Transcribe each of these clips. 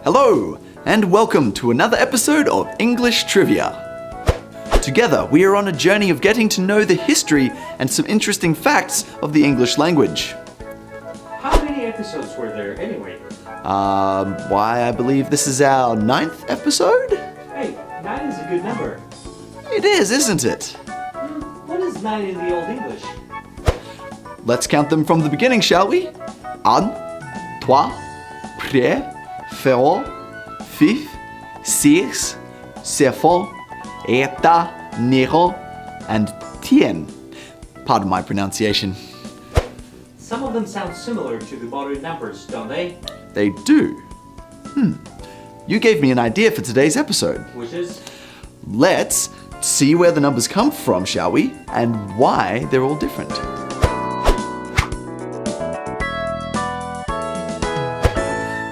Hello, and welcome to another episode of English Trivia. Together, we are on a journey of getting to know the history and some interesting facts of the English language. How many episodes were there anyway? I believe this is our 9th episode? Hey, 9 is a good number. It is, isn't it? What is 9 in the Old English? Let's count them from the beginning, shall we? Un, trois, près, féro, fif, six, sepho, eta, nero, and tien. Pardon my pronunciation. Some of them sound similar to the modern numbers, don't they? They do. You gave me an idea for today's episode. Which is? Let's see where the numbers come from, shall we? And why they're all different.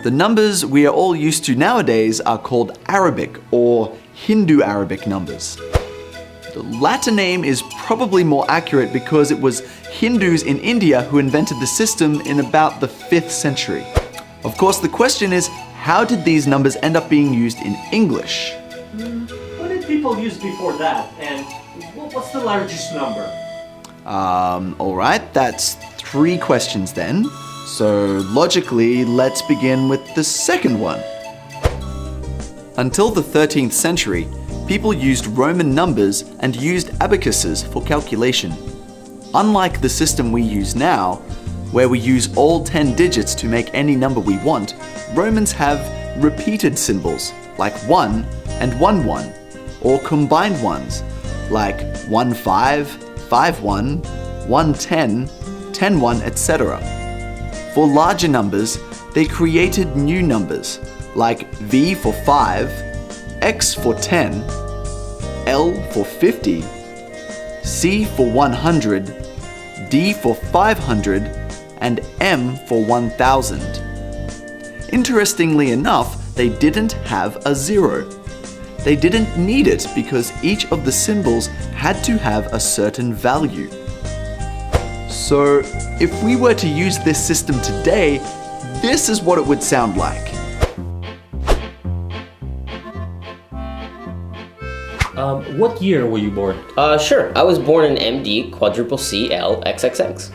The numbers we are all used to nowadays are called Arabic or Hindu Arabic numbers. The latter name is probably more accurate because it was Hindus in India who invented the system in about the 5th century. Of course, the question is, how did these numbers end up being used in English? What did people use before that? And what's the largest number? Alright, that's 3 questions then. So logically, let's begin with the second one. Until the 13th century, people used Roman numbers and used abacuses for calculation. Unlike the system we use now, where we use all 10 digits to make any number we want, Romans have repeated symbols like 1 and 1 1, or combined ones like 1 5, 5 1, 1 10, 10 1, etc. For larger numbers, they created new numbers like V for 5, X for 10, L for 50, C for 100, D for 500, and M for 1000. Interestingly enough, they didn't have a 0. They didn't need it because each of the symbols had to have a certain value. So, if we were to use this system today, this is what it would sound like. What year were you born? Sure. I was born in MD quadruple C L XXX.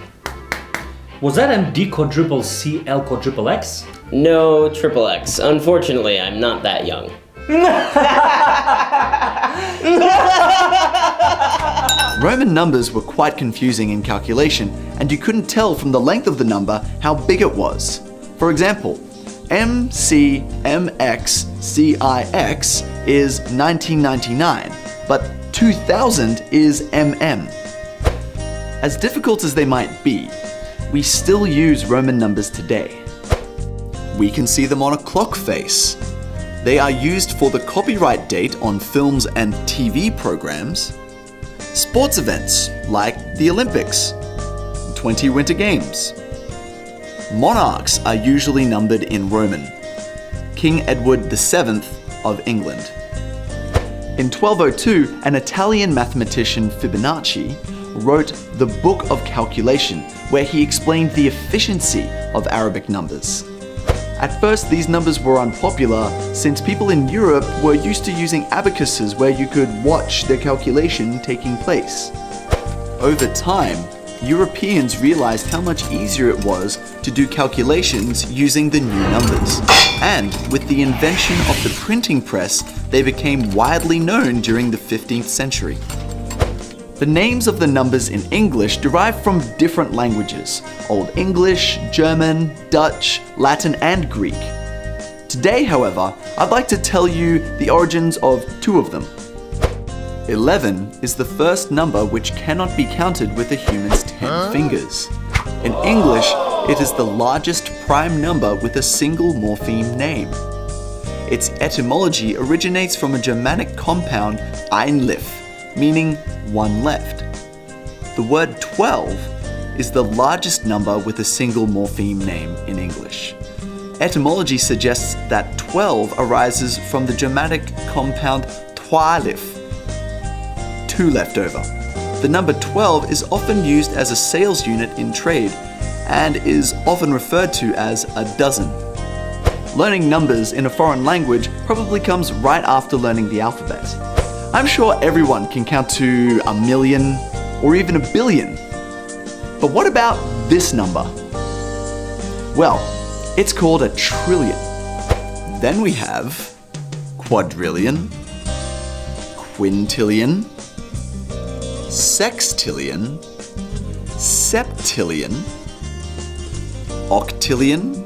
Was that MD quadruple C L quadruple X? No, triple X. Unfortunately, I'm not that young. Roman numbers were quite confusing in calculation, and you couldn't tell from the length of the number how big it was. For example, MCMXCIX is 1999, but 2000 is MM. As difficult as they might be, we still use Roman numbers today. We can see them on a clock face. They are used for the copyright date on films and TV programs, sports events like the Olympics, 20 Winter Games. Monarchs are usually numbered in Roman. King Edward VII of England. In 1202, an Italian mathematician Fibonacci wrote the Book of Calculation, where he explained the efficiency of Arabic numbers. At first, these numbers were unpopular since people in Europe were used to using abacuses where you could watch the calculation taking place. Over time, Europeans realized how much easier it was to do calculations using the new numbers. And with the invention of the printing press, they became widely known during the 15th century. The names of the numbers in English derive from different languages: Old English, German, Dutch, Latin, and Greek. Today, however, I'd like to tell you the origins of 2 of them. 11 is the first number which cannot be counted with a human's 10 fingers. In English, it is the largest prime number with a single morpheme name. Its etymology originates from a Germanic compound einlif, meaning 1 left. The word 12 is the largest number with a single morpheme name in English. Etymology suggests that 12 arises from the Germanic compound twaalif, 2 left over. The number 12 is often used as a sales unit in trade and is often referred to as a dozen. Learning numbers in a foreign language probably comes right after learning the alphabet. I'm sure everyone can count to 1,000,000 or even 1,000,000,000. But what about this number? Well, it's called a trillion. Then we have quadrillion, quintillion, sextillion, septillion, octillion,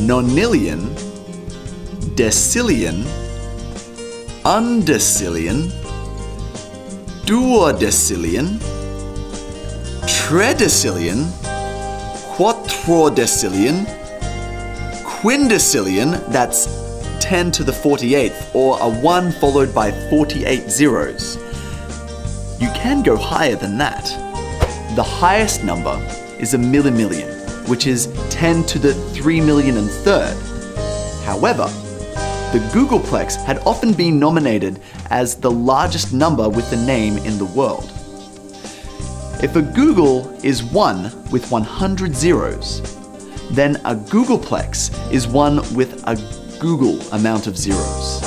nonillion, decillion, undecillion, duodecillion, tredecillion, quattrodecillion, quindecillion, that's 10 to the 48th, or a 1 followed by 48 zeros. You can go higher than that. The highest number is a millimillion, which is 10 to the 3,000,003rd. However, the Googleplex had often been nominated as the largest number with a name in the world. If a Google is 1 with 100 zeros, then a Googleplex is 1 with a Google amount of zeros.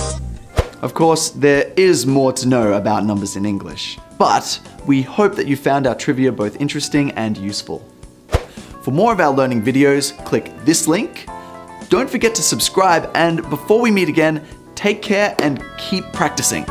Of course, there is more to know about numbers in English, but we hope that you found our trivia both interesting and useful. For more of our learning videos, click this link. Don't forget to subscribe, and before we meet again, take care and keep practicing.